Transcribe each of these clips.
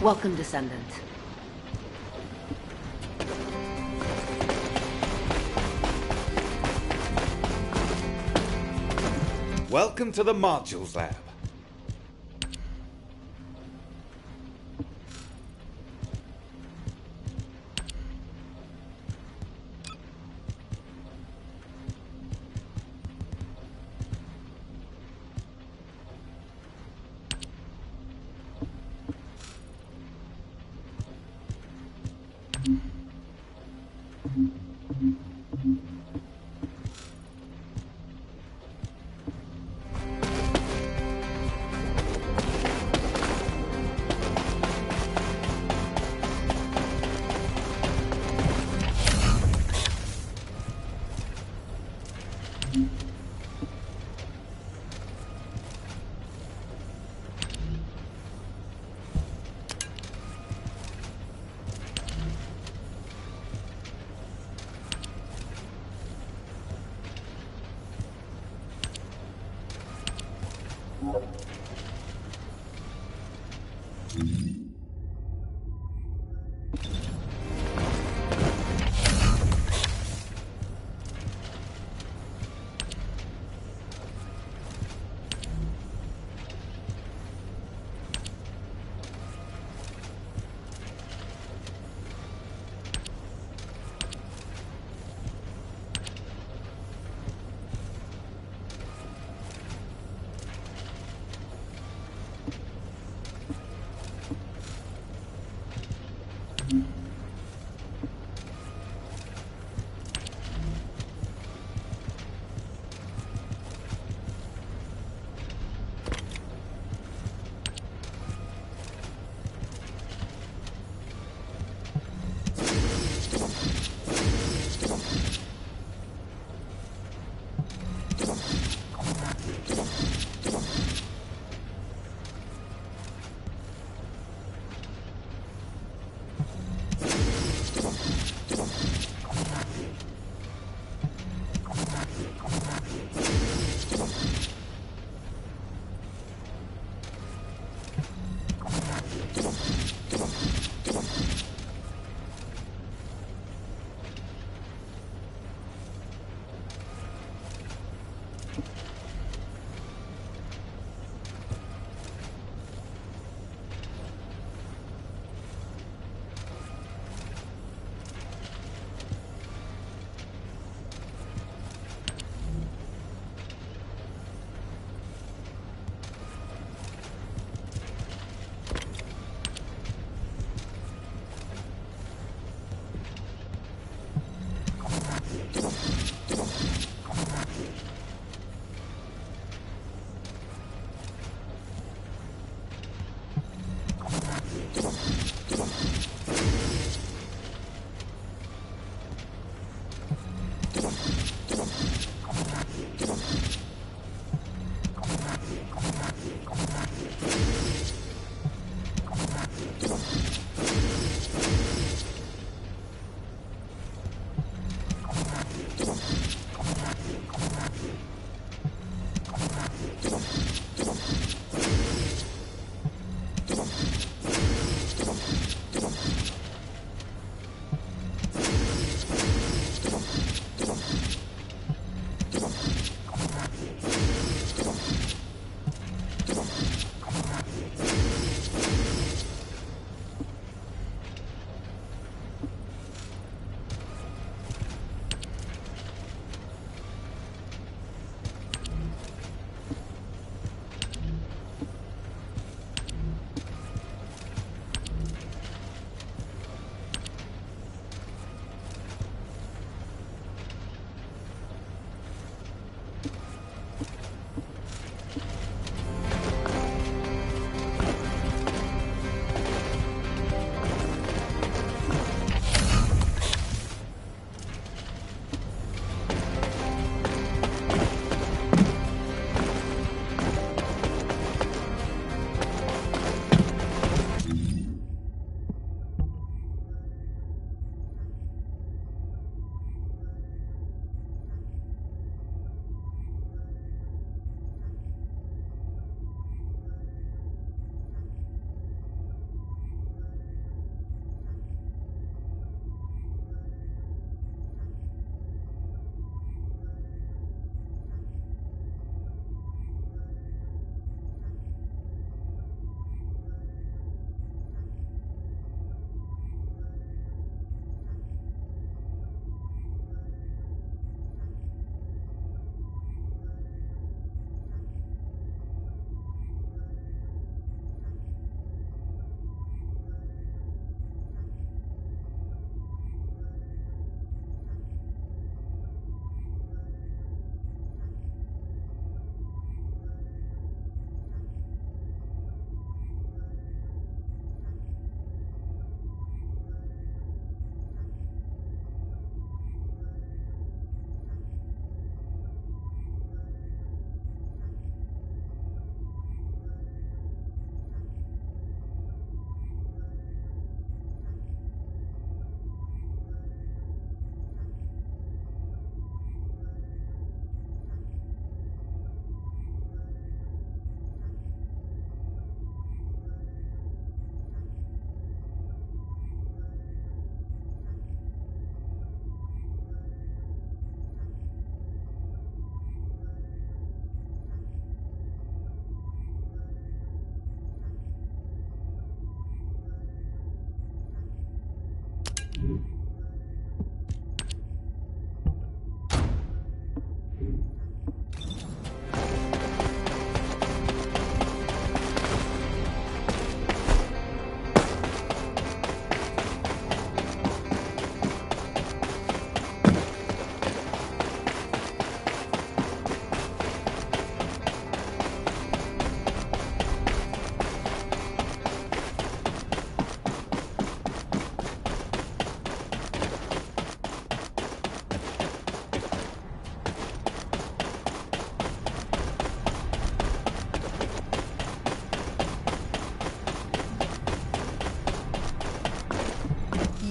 Welcome, Descendant. Welcome to the Modules Lab.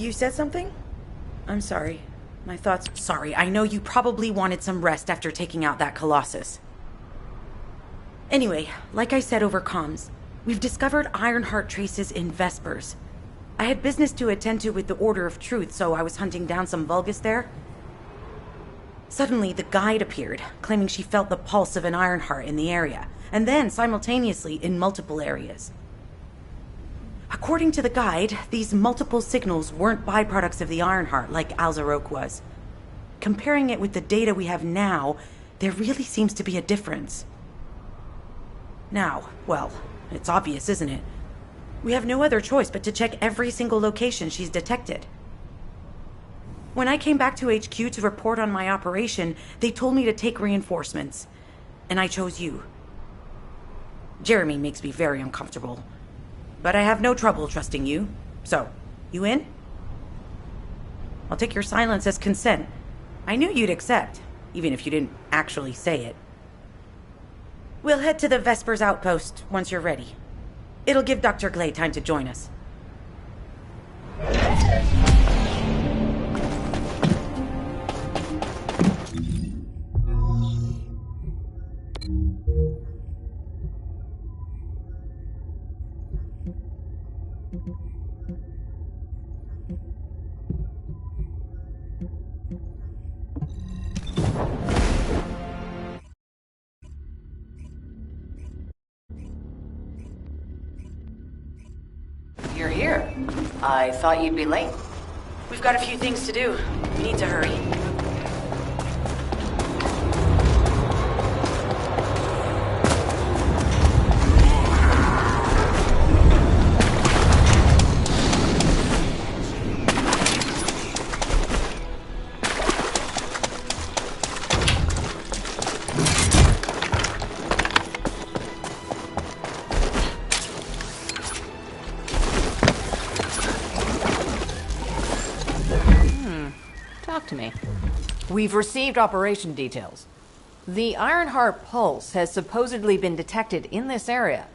You said something? I'm sorry. My thoughts... Sorry, I know you probably wanted some rest after taking out that Colossus. Anyway, like I said over comms, we've discovered Ironheart traces in Vespers. I had business to attend to with the Order of Truth, so I was hunting down some Vulgus there. Suddenly, the guide appeared, claiming she felt the pulse of an Ironheart in the area, and then simultaneously in multiple areas. According to the guide, these multiple signals weren't byproducts of the Ironheart like Alzarok was. Comparing it with the data we have now, there really seems to be a difference. Now, well, it's obvious, isn't it? We have no other choice but to check every single location she's detected. When I came back to HQ to report on my operation, they told me to take reinforcements, and I chose you. Jeremy makes me very uncomfortable, but I have no trouble trusting you. So, you in? I'll take your silence as consent. I knew you'd accept, even if you didn't actually say it. We'll head to the Vespers outpost once you're ready. It'll give Dr. Glay time to join us. You're here. I thought you'd be late. We've got a few things to do. We need to hurry. Talk to me. We've received operation details. The Ironheart pulse has supposedly been detected in this area,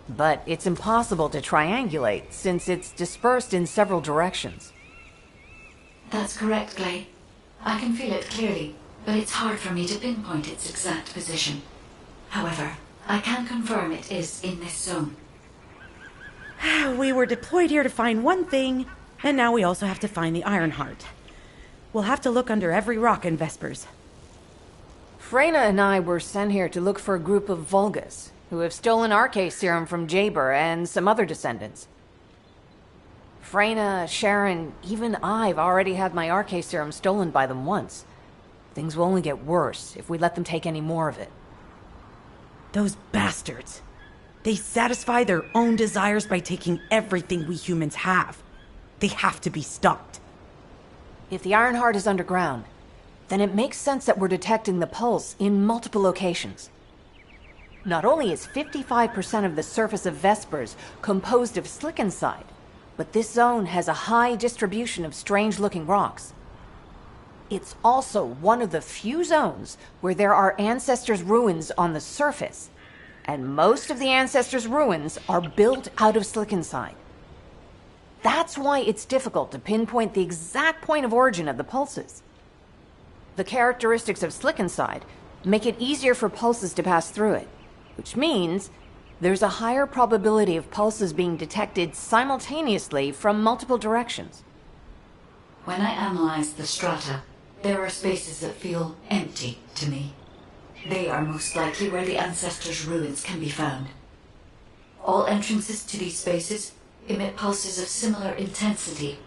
but it's impossible to triangulate since it's dispersed in several directions. That's correct, Glay. I can feel it clearly, but it's hard for me to pinpoint its exact position. However, I can confirm it is in this zone. We were deployed here to find one thing, and now we also have to find the Ironheart. We'll have to look under every rock in Vespers. Freyna and I were sent here to look for a group of Vulgus, who have stolen Arcase serum from Jaber and some other descendants. Freyna, Sharon, even I've already had my Arcase serum stolen by them once. Things will only get worse if we let them take any more of it. Those bastards. They satisfy their own desires by taking everything we humans have. They have to be stopped. If the Ironheart is underground, then it makes sense that we're detecting the pulse in multiple locations. Not only is 55% of the surface of Vespers composed of slickinside, but this zone has a high distribution of strange-looking rocks. It's also one of the few zones where there are Ancestors' ruins on the surface, and most of the Ancestors' ruins are built out of slickinside. That's why it's difficult to pinpoint the exact point of origin of the pulses. The characteristics of slickinside make it easier for pulses to pass through it, which means there's a higher probability of pulses being detected simultaneously from multiple directions. When I analyze the strata, there are spaces that feel empty to me. They are most likely where the Ancestors' ruins can be found. All entrances to these spaces emit pulses of similar intensity.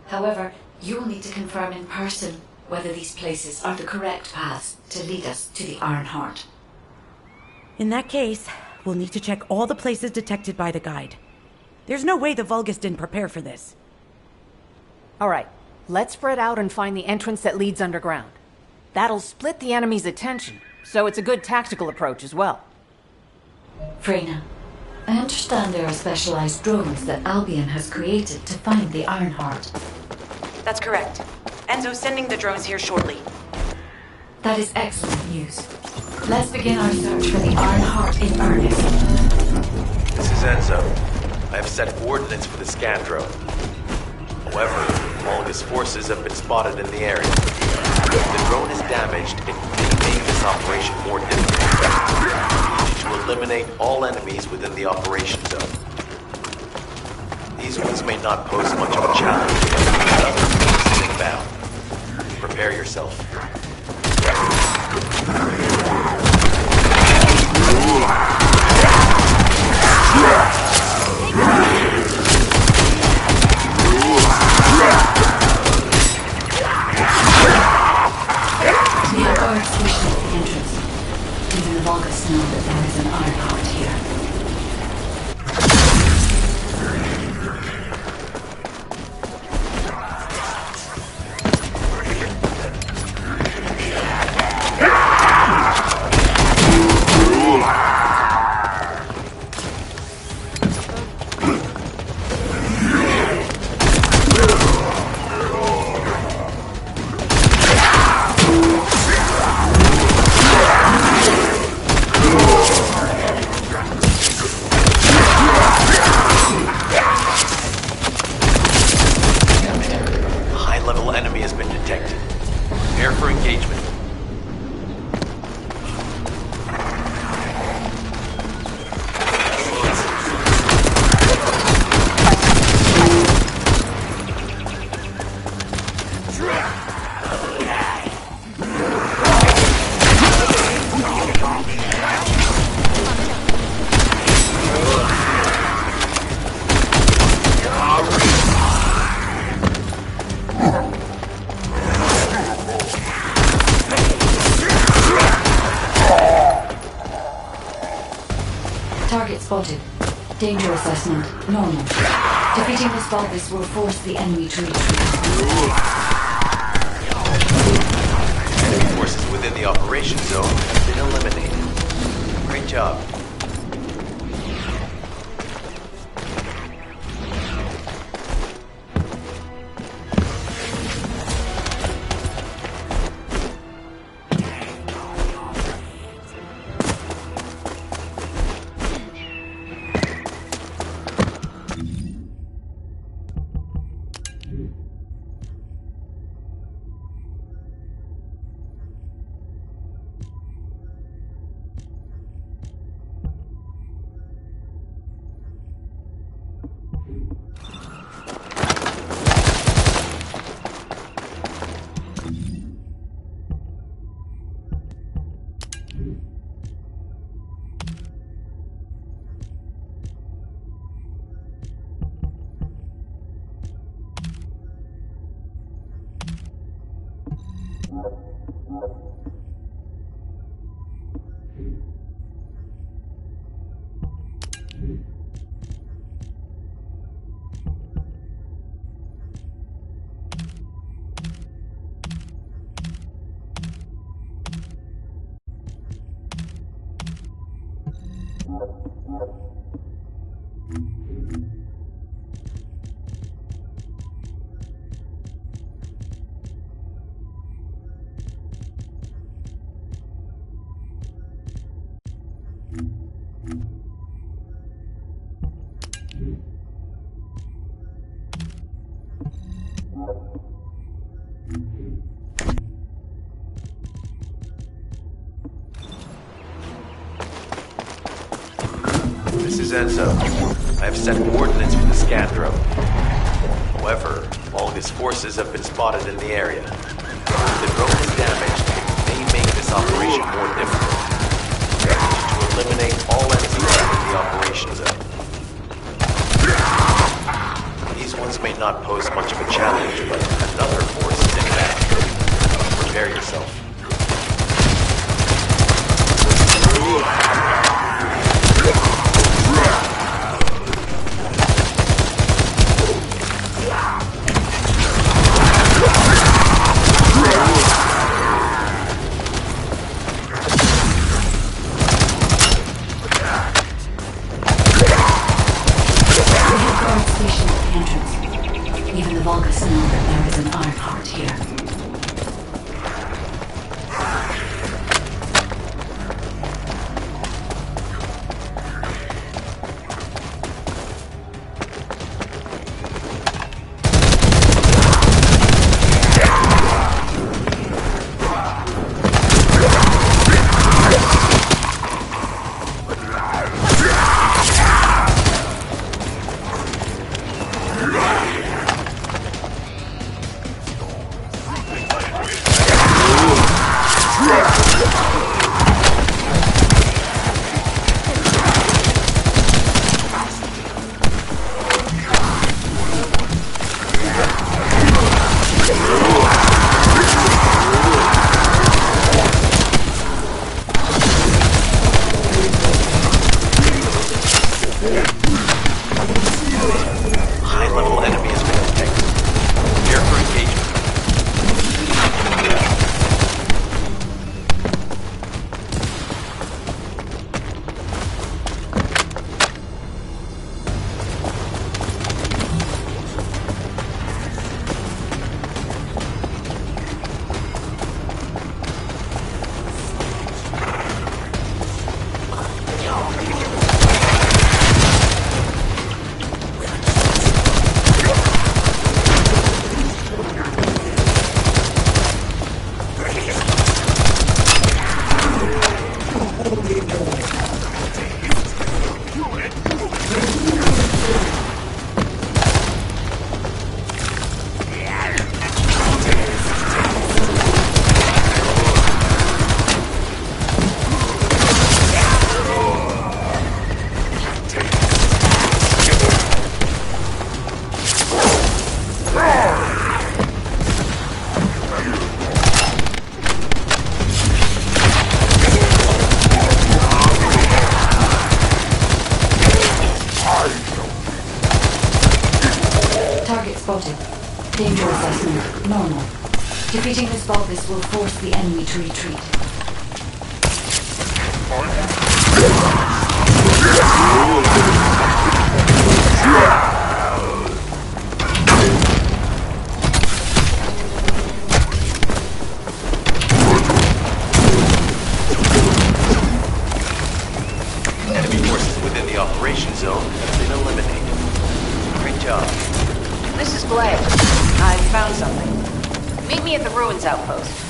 However, you will need to confirm in person whether these places are the correct paths to lead us to the Ironheart. In that case, we'll need to check all the places detected by the guide. There's no way the Vulgus didn't prepare for this. All right, let's spread out and find the entrance that leads underground. That'll split the enemy's attention, so it's a good tactical approach as well. Freyna, I understand there are specialized drones that Albion has created to find the Ironheart. That's correct. Enzo's sending the drones here shortly. That is excellent news. Let's begin our search for the Ironheart in earnest. This is Enzo. I have set coordinates for the scan drone. However, Volga's forces have been spotted in the area. If the drone is damaged, it may make this operation more difficult. We need you to eliminate all enemies within the operation zone. These ones may not pose much of a challenge, but other forces inbound. Prepare yourself. We have guards stationed at the entrance. Even the Vulgus know that there is an iron heart here. Target spotted. Danger assessment. Normal. Defeating this Vulgus will force the enemy to retreat. Enemy forces within the operation zone have been eliminated. Great job. This is Enzo. I have set coordinates for the scan drone. However, Volga's forces have been spotted in the area. If the drone is damaged, it may make this operation more difficult. We need you to eliminate all enemies within the operation zone. These ones may not pose much of a challenge, but another force is inbound. Prepare yourself. Even the Vulgus know that there is an iron heart here. Danger assessment, normal. Defeating this Vulgus will force the enemy to retreat. Enemy forces within the operation zone have been eliminated. Great job. This is Blake. I found something. Meet me at the ruins outpost.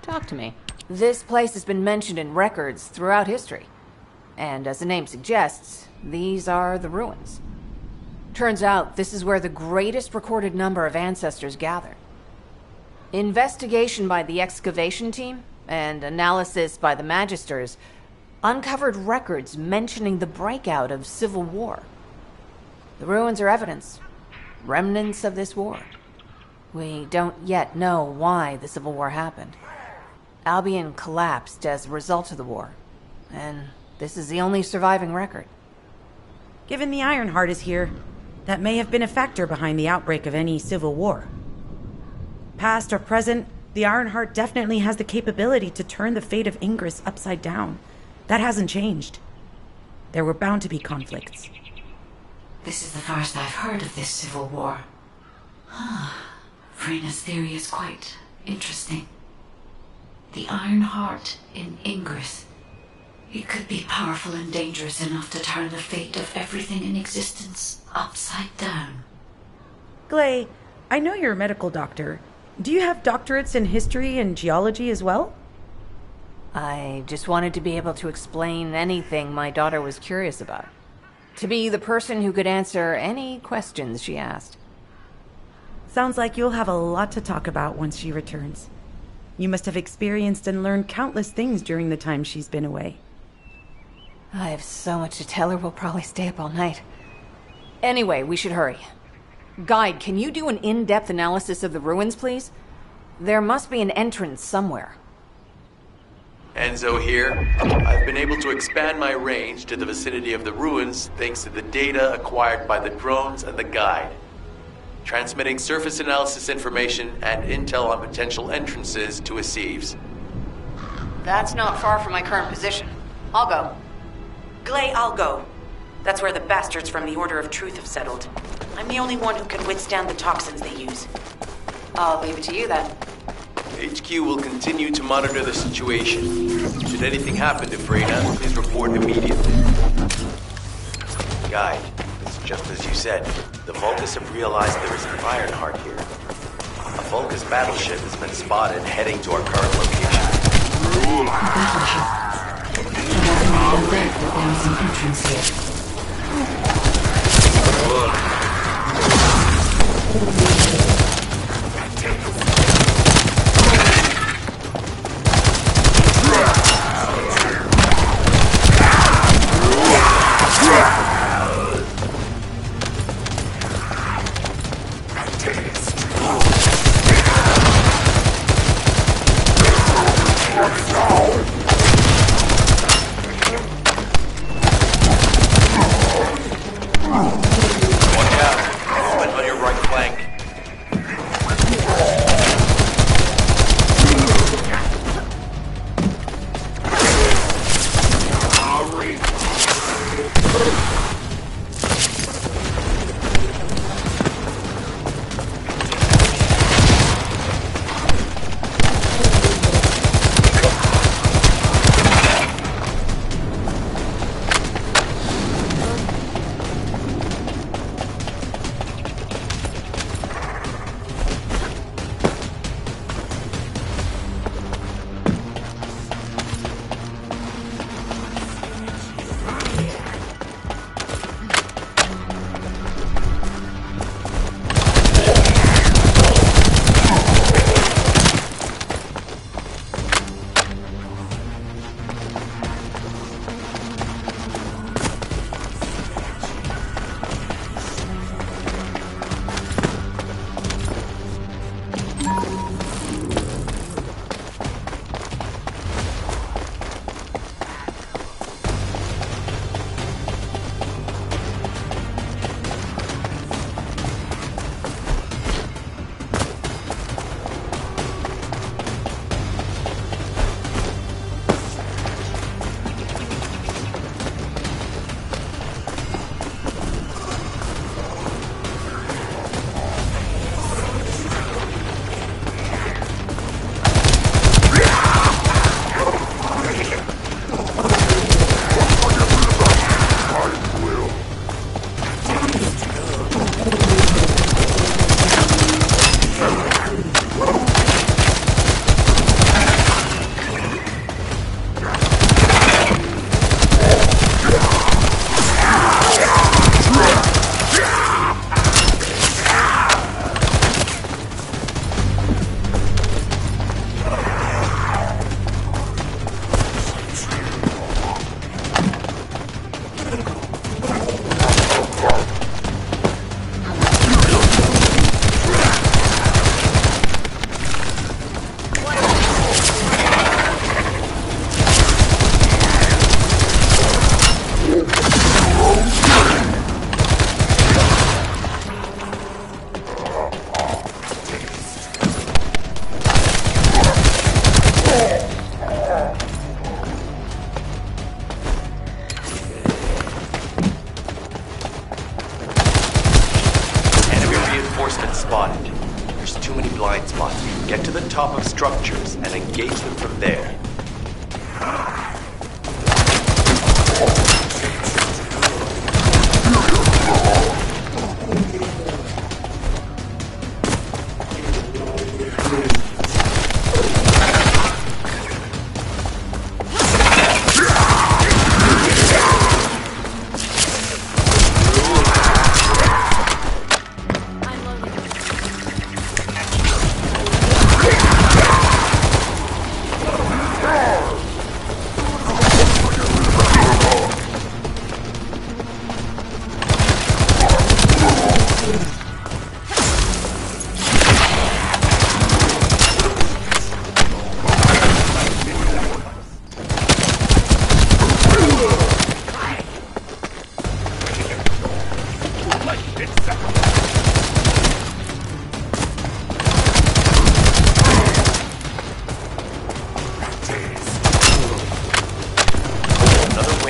Talk to me. This place has been mentioned in records throughout history. And as the name suggests, these are the ruins. Turns out this is where the greatest recorded number of ancestors gather. Investigation by the excavation team and analysis by the magisters uncovered records mentioning the breakout of civil war. The ruins are evidence, remnants of this war. We don't yet know why the civil war happened. Albion collapsed as a result of the war, and this is the only surviving record. Given the Ironheart is here, that may have been a factor behind the outbreak of any civil war. Past or present, the Ironheart definitely has the capability to turn the fate of Ingress upside down. That hasn't changed. There were bound to be conflicts. This is the first I've heard of this civil war. Frena's theory is quite interesting. The Ironheart in Ingress. It could be powerful and dangerous enough to turn the fate of everything in existence upside down. Glay, I know you're a medical doctor. Do you have doctorates in history and geology as well? I just wanted to be able to explain anything my daughter was curious about. To be the person who could answer any questions she asked. Sounds like you'll have a lot to talk about once she returns. You must have experienced and learned countless things during the time she's been away. I have so much to tell her, we'll probably stay up all night. Anyway, we should hurry. Guide, can you do an in-depth analysis of the ruins, please? There must be an entrance somewhere. Enzo here. I've been able to expand my range to the vicinity of the ruins thanks to the data acquired by the drones and the guide. Transmitting surface analysis information and intel on potential entrances to Aceves. That's not far from my current position. I'll go. Glay, I'll go. That's where the bastards from the Order of Truth have settled. I'm the only one who can withstand the toxins they use. I'll leave it to you then. HQ will continue to monitor the situation. Should anything happen to Freyna, please report immediately. Guide, it's just as you said. The Vulgus have realized there is an Ironheart here. A Vulgus battleship has been spotted heading to our current location. Battleship. It doesn't even think that there is an entrance here.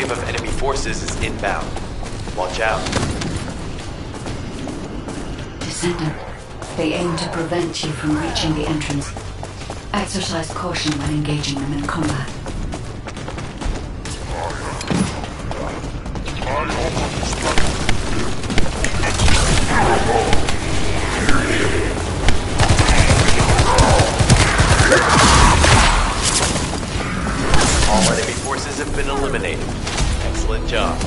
wave of enemy forces is inbound. Watch out. Descendant, they aim to prevent you from reaching the entrance. Exercise caution when engaging them in combat. All enemy forces have been eliminated. Excellent job.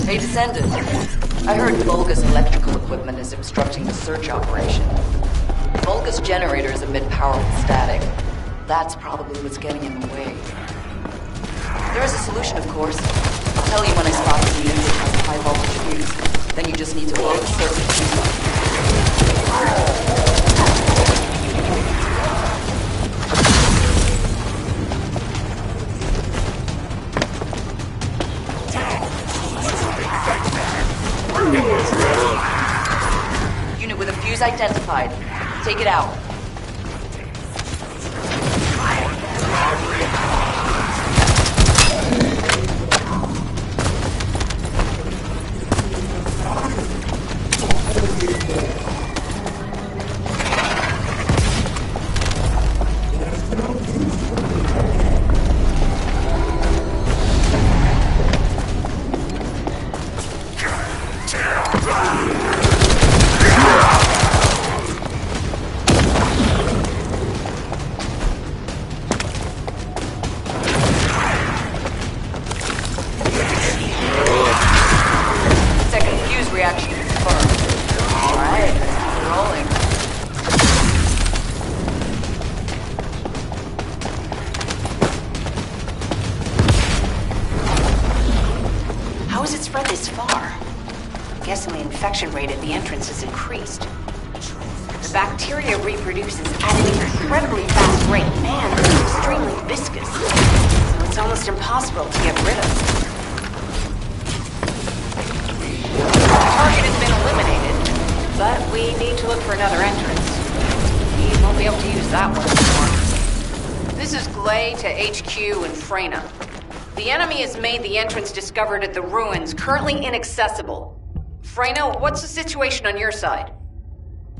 Hey, Descendant. I heard Volga's electrical equipment is obstructing the search operation. Volga's generators emit powerful static. That's probably what's getting in the way. There is a solution, of course. I'll tell you when I spot the unit that has a high voltage fuse. Then you just need to blow the circuit. Unit with a fuse identified. Take it out. Infection rate at the entrance has increased. The bacteria reproduces at an incredibly fast rate and is extremely viscous, so it's almost impossible to get rid of. The target has been eliminated, but we need to look for another entrance. We won't be able to use that one anymore. This is Glay to HQ in Freyna. The enemy has made the entrance discovered at the ruins currently inaccessible. Freyna, what's the situation on your side?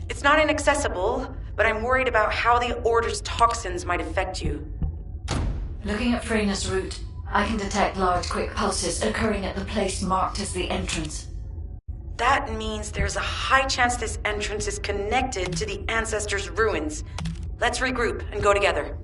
It's not inaccessible, but I'm worried about how the Order's toxins might affect you. Looking at Freyna's route, I can detect large quick pulses occurring at the place marked as the entrance. That means there's a high chance this entrance is connected to the Ancestors' ruins. Let's regroup and go together.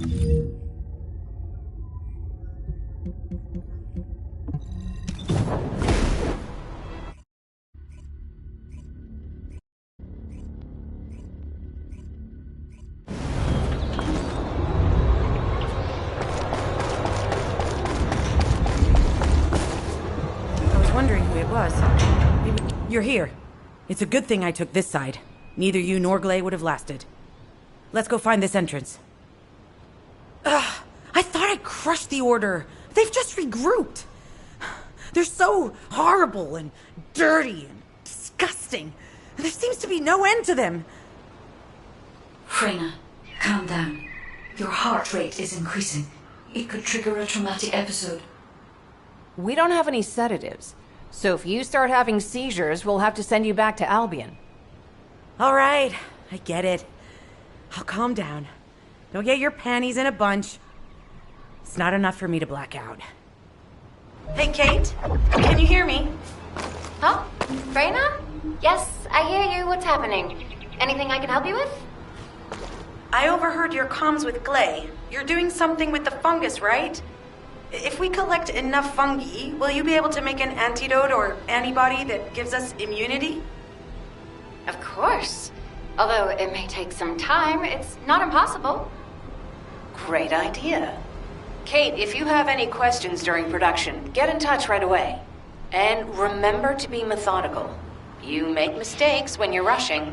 I was wondering who it was. You're here. It's a good thing I took this side. Neither you nor Glay would have lasted. Let's go find this entrance. Ugh, I thought I crushed the Order. They've just regrouped. They're so horrible and dirty and disgusting. And there seems to be no end to them. Freyna, calm down. Your heart rate is increasing. It could trigger a traumatic episode. We don't have any sedatives, so if you start having seizures, we'll have to send you back to Albion. All right, I get it. I'll calm down. Don't get your panties in a bunch. It's not enough for me to black out. Hey, Kate, can you hear me? Huh? Freyna? Yes, I hear you. What's happening? Anything I can help you with? I overheard your comms with Glay. You're doing something with the fungus, right? If we collect enough fungi, will you be able to make an antidote or antibody that gives us immunity? Of course. Although it may take some time, it's not impossible. Great idea. Kate, if you have any questions during production, get in touch right away. And remember to be methodical. You make mistakes when you're rushing.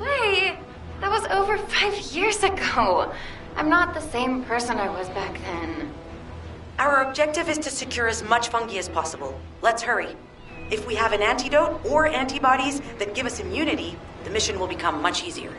Wait, that was over 5 years ago. I'm not the same person I was back then. Our objective is to secure as much fungi as possible. Let's hurry. If we have an antidote or antibodies that give us immunity, the mission will become much easier.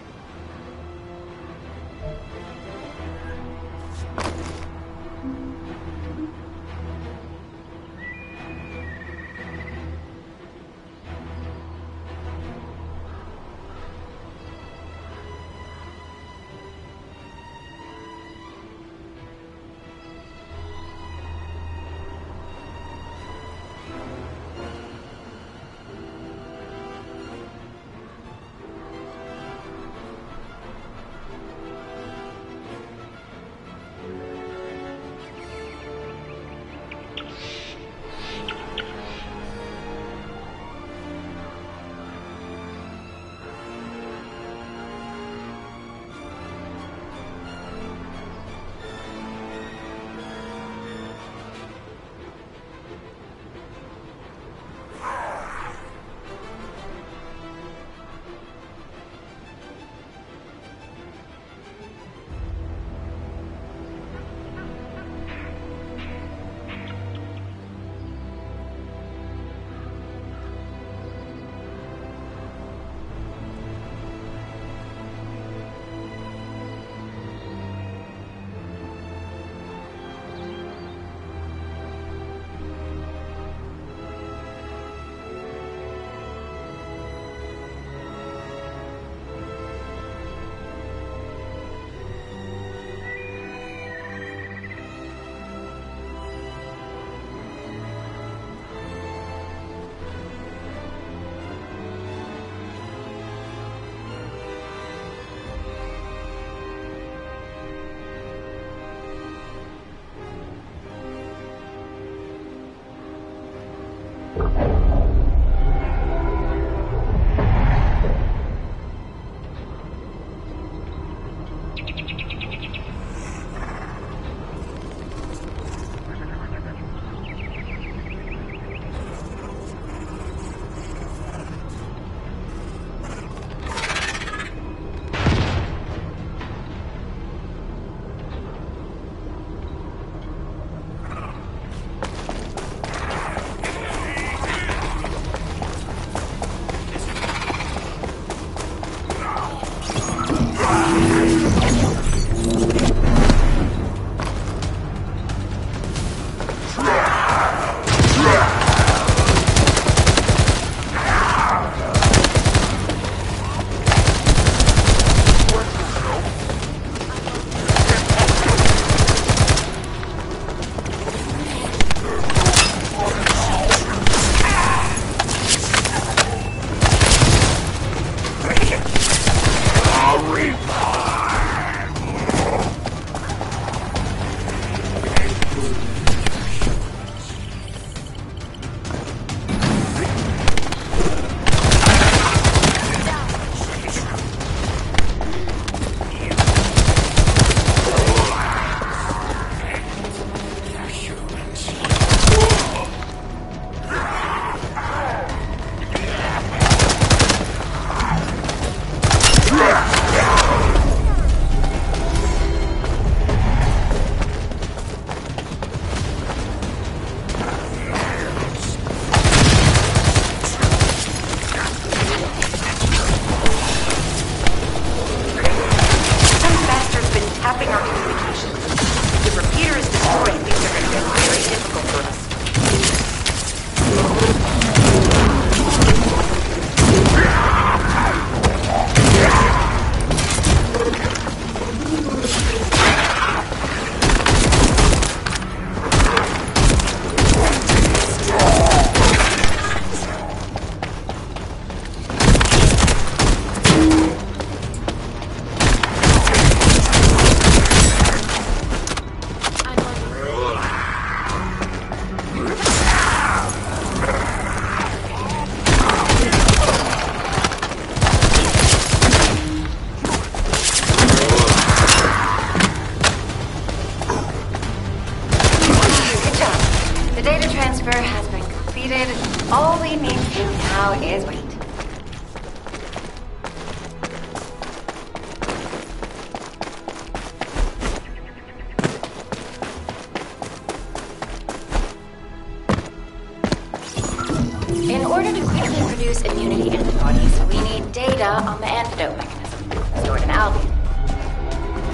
antidote mechanism stored in Albion.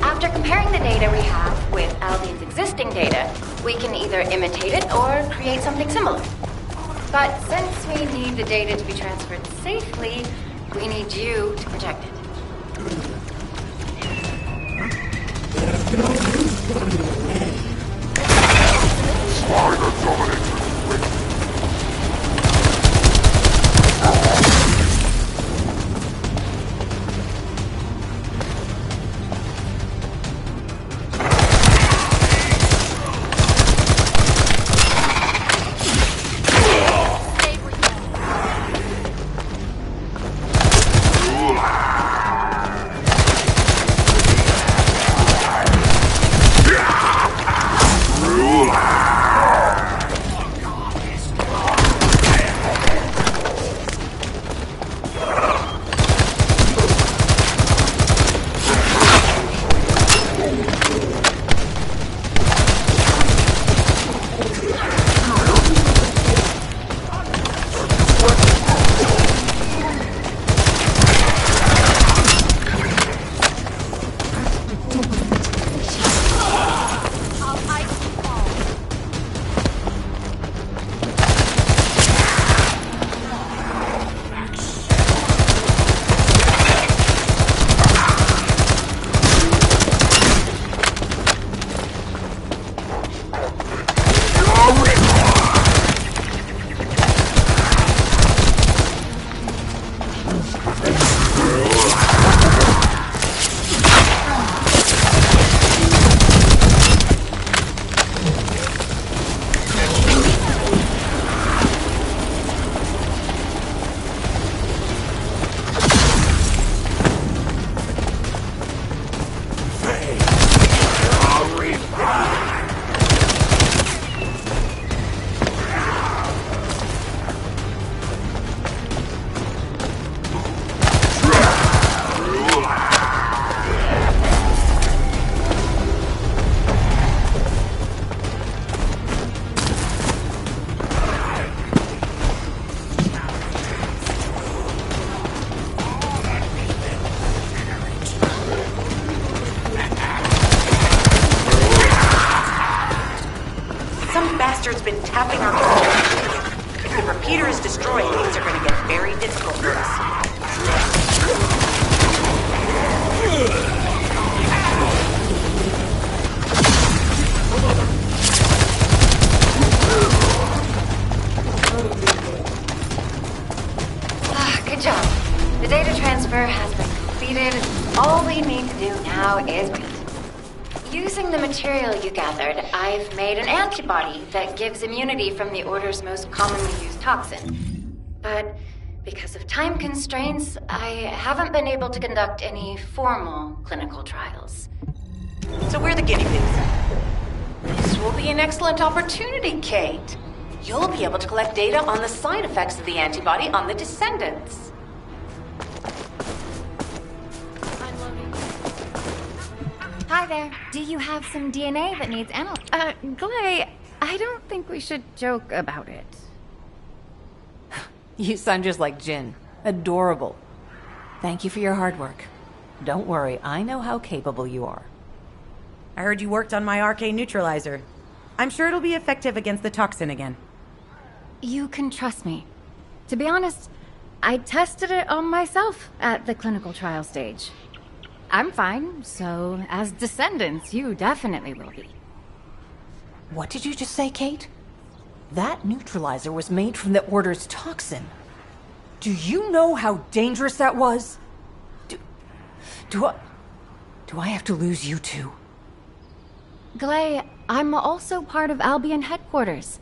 After comparing the data we have with Albion's existing data, we can either imitate it or create something similar. But since we need the data to be transferred safely, we need you to protect it. Been tapping our control. If the repeater is destroyed, things are going to get very difficult for us. Good job. The data transfer has been completed. All we need to do now is wait. Using the material you gathered, I've made an antibody that gives immunity from the Order's most commonly used toxin. But because of time constraints, I haven't been able to conduct any formal clinical trials. So we're the guinea pigs. This will be an excellent opportunity, Kate. You'll be able to collect data on the side effects of the antibody on the Descendants. Hi there. Do you have some DNA that needs analyzed? Glay, I don't think we should joke about it. You sound just like Jin. Adorable. Thank you for your hard work. Don't worry, I know how capable you are. I heard you worked on my arcane neutralizer. I'm sure it'll be effective against the toxin again. You can trust me. To be honest, I tested it on myself at the clinical trial stage. I'm fine, so as Descendants, you definitely will be. What did you just say, Kate? That neutralizer was made from the Order's toxin. Do you know how dangerous that was? Do I have to lose you too? Glay, I'm also part of Albion headquarters.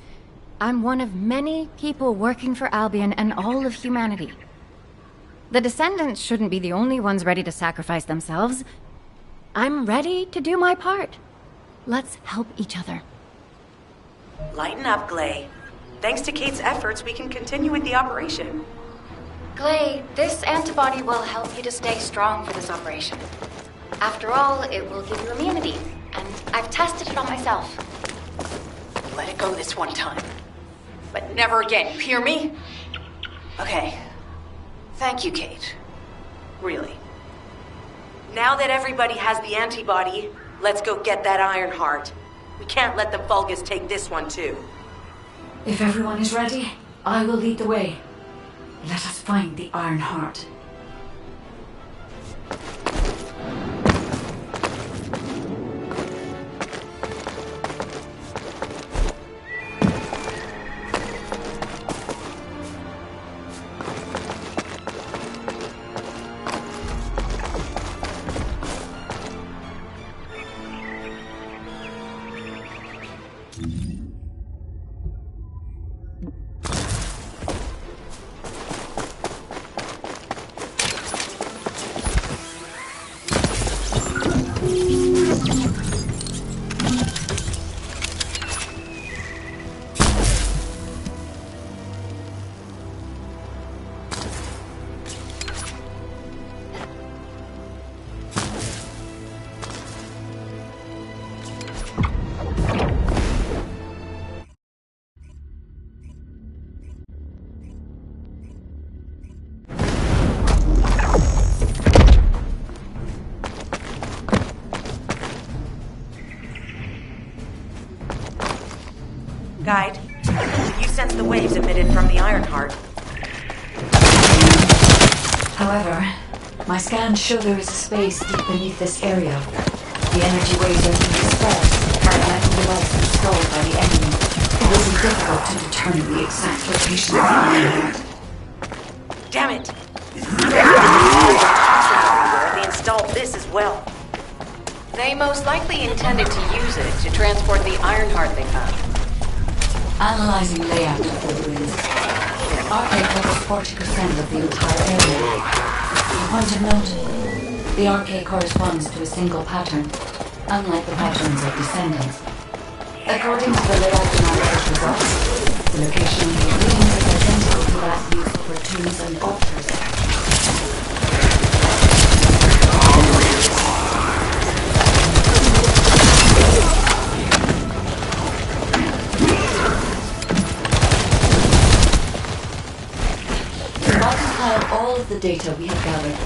I'm one of many people working for Albion and all of humanity. The Descendants shouldn't be the only ones ready to sacrifice themselves. I'm ready to do my part. Let's help each other. Lighten up, Glay. Thanks to Kate's efforts, we can continue with the operation. Glay, this antibody will help you to stay strong for this operation. After all, it will give you immunity, and I've tested it on myself. Let it go this one time. But never again, you hear me? Okay. Thank you, Kate. Really. Now that everybody has the antibody, let's go get that Iron Heart. We can't let the Vulgus take this one too. If everyone is ready, I will lead the way. Let us find the Iron Heart. Guide, you sense the waves emitted from the Iron Heart. However, my scans show there is a space deep beneath this area. The energy waves are being dispersed by a metal device installed by the enemy. It will be difficult to determine the exact location of the Iron Heart. Damn it! They installed this as well. They most likely intended to use it to transport the Iron Heart they found. Analyzing layout of the ruins. Arcade covers 40% of the entire area. A point of note, the arcade corresponds to a single pattern, unlike the patterns of Descendants. According to the layout analysis results, the location of the ruins is identical to that used for tombs and altars. All of the data we have gathered,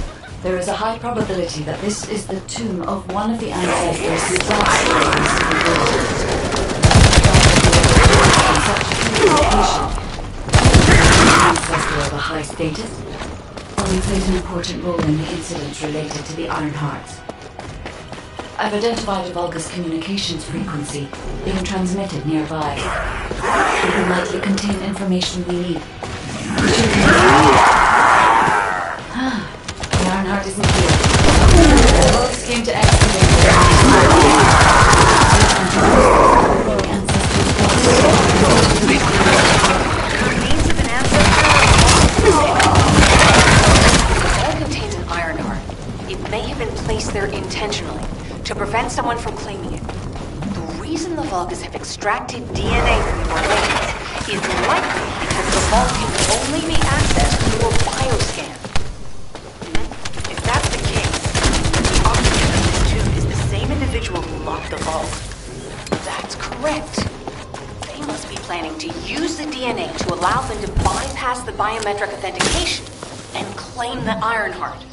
there is a high probability that this is the tomb of one of the ancestors who died in this An ancestor of a high status only plays an important role in the incidents related to the Iron Hearts. I've identified a Vulgus communications frequency being transmitted nearby. It will likely contain information we need. The Iron Heart isn't here. The Vulgus came to excavate Remains of an ancestor all contains an Iron Heart. It may have been placed there intentionally to prevent someone from claiming it. The reason the Vulgus have extracted DNA from the remains is likely because the vault can only be accessed through a bioscan. If that's the case, the occupant of this tomb is the same individual who locked the vault. That's correct. They must be planning to use the DNA to allow them to bypass the biometric authentication and claim the Iron Heart.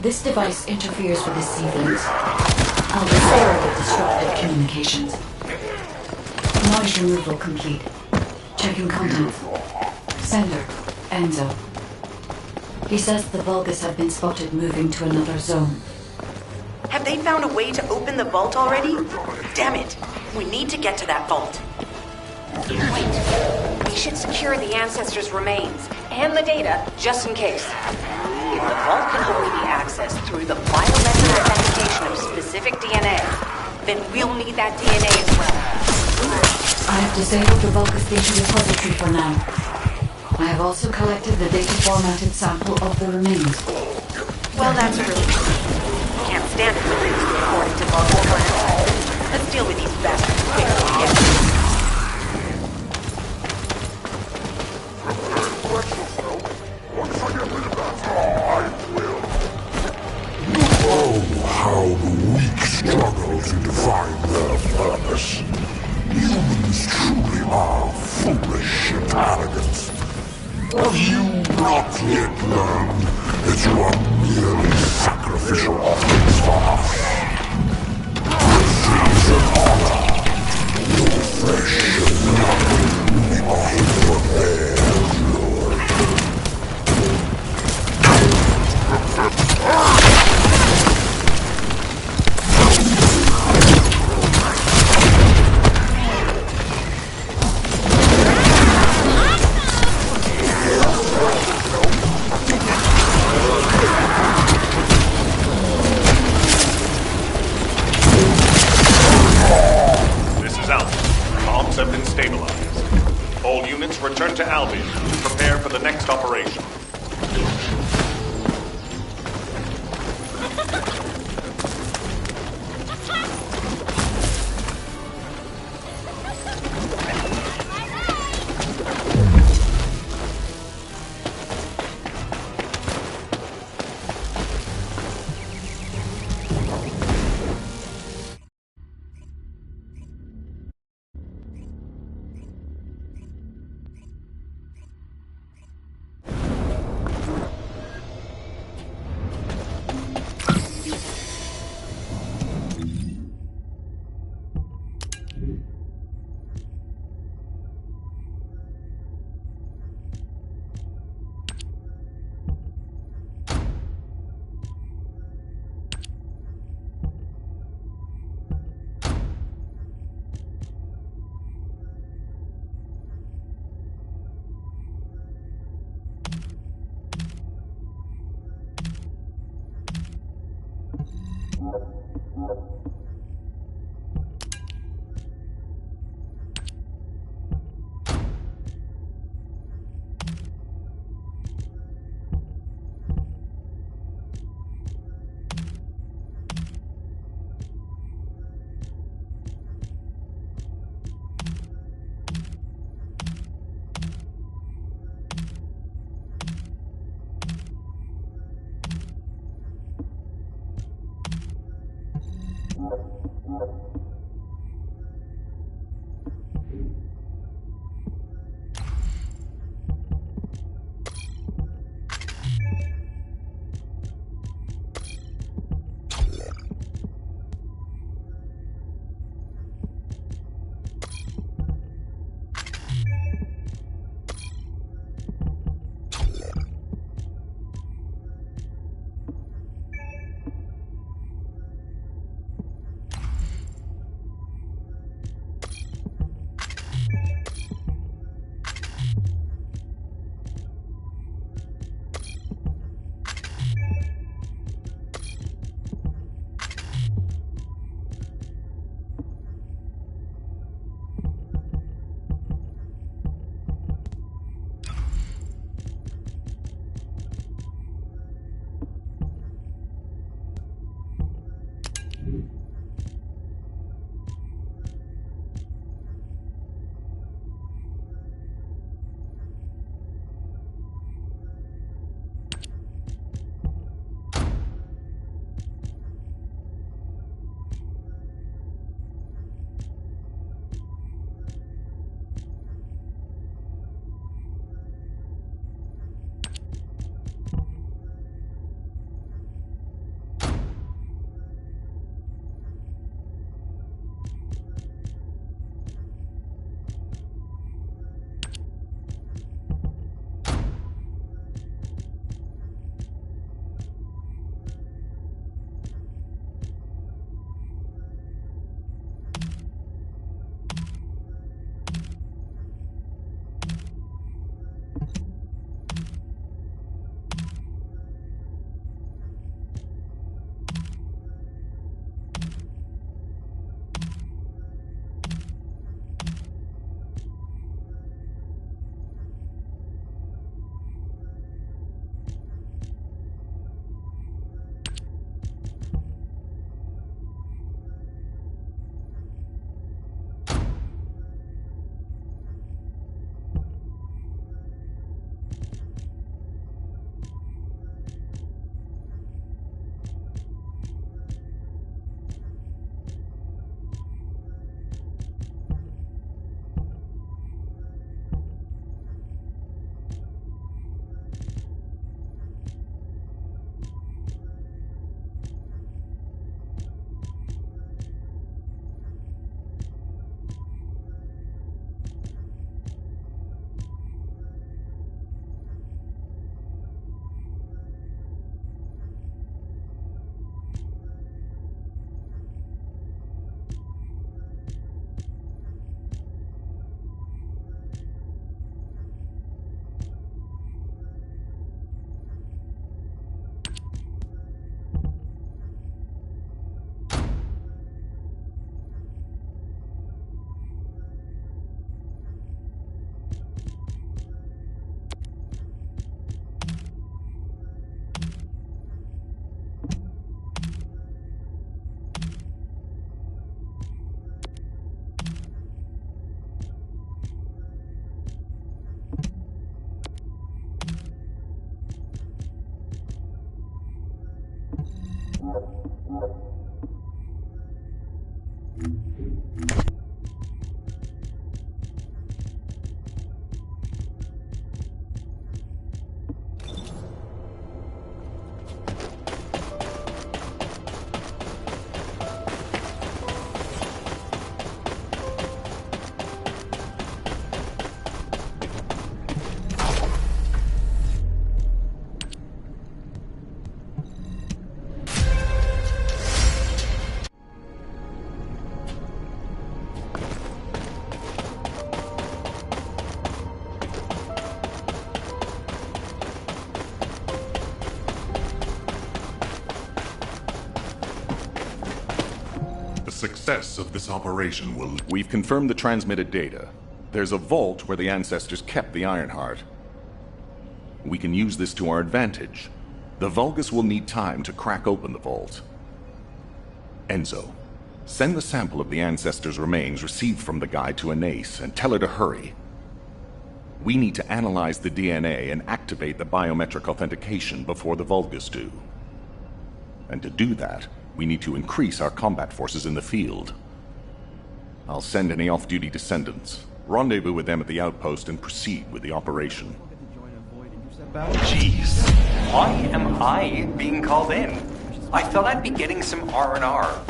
This device interferes with the seedlings. I'll restore the disrupted communications. Noise removal complete. Checking contents. Sender, Enzo. He says the Vulgus have been spotted moving to another zone. Have they found a way to open the vault already? Damn it! We need to get to that vault. Wait. We should secure the ancestors' remains and the data just in case. If the vault can only be accessed through the biometric authentication of specific DNA, then we'll need that DNA as well. I have disabled the Vulgus data repository for now. I have also collected the data formatted sample of the remains. Well, that's a relief. Can't stand it for things according to Vulgus plans. Let's deal with these bastards quickly. Yes. Oh, how the weak struggle to define their purpose. Humans truly are foolish and arrogant. Have you not not yet learned that you are merely sacrificial offerings for us. This is an honor. Your flesh and blood will be offered for their glory. Have been stabilized. All units return to Albion. Prepare for the next operation. The success of this operation will... We've confirmed the transmitted data. There's a vault where the ancestors kept the Ironheart. We can use this to our advantage. The Vulgus will need time to crack open the vault. Enzo, send the sample of the ancestors' remains received from the guide to Anais and tell her to hurry. We need to analyze the DNA and activate the biometric authentication before the Vulgus do. And to do that, we need to increase our combat forces in the field. I'll send any off-duty descendants, rendezvous with them at the outpost, and proceed with the operation. Jeez, why am I being called in? I thought I'd be getting some R&R.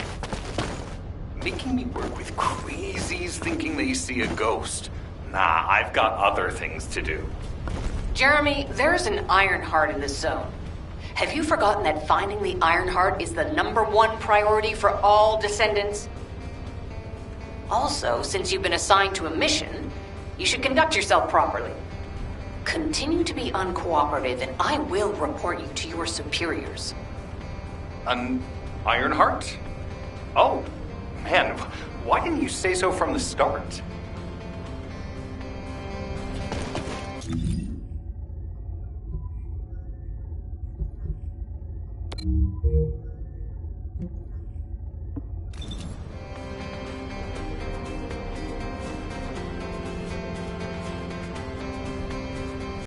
Making me work with crazies thinking they see a ghost. Nah, I've got other things to do. Jeremy, there's an Ironheart in this zone. Have you forgotten that finding the Ironheart is the #1 priority for all Descendants? Also, since you've been assigned to a mission, you should conduct yourself properly. Continue to be uncooperative, and I will report you to your superiors. An Ironheart? Oh, man, why didn't you say so from the start?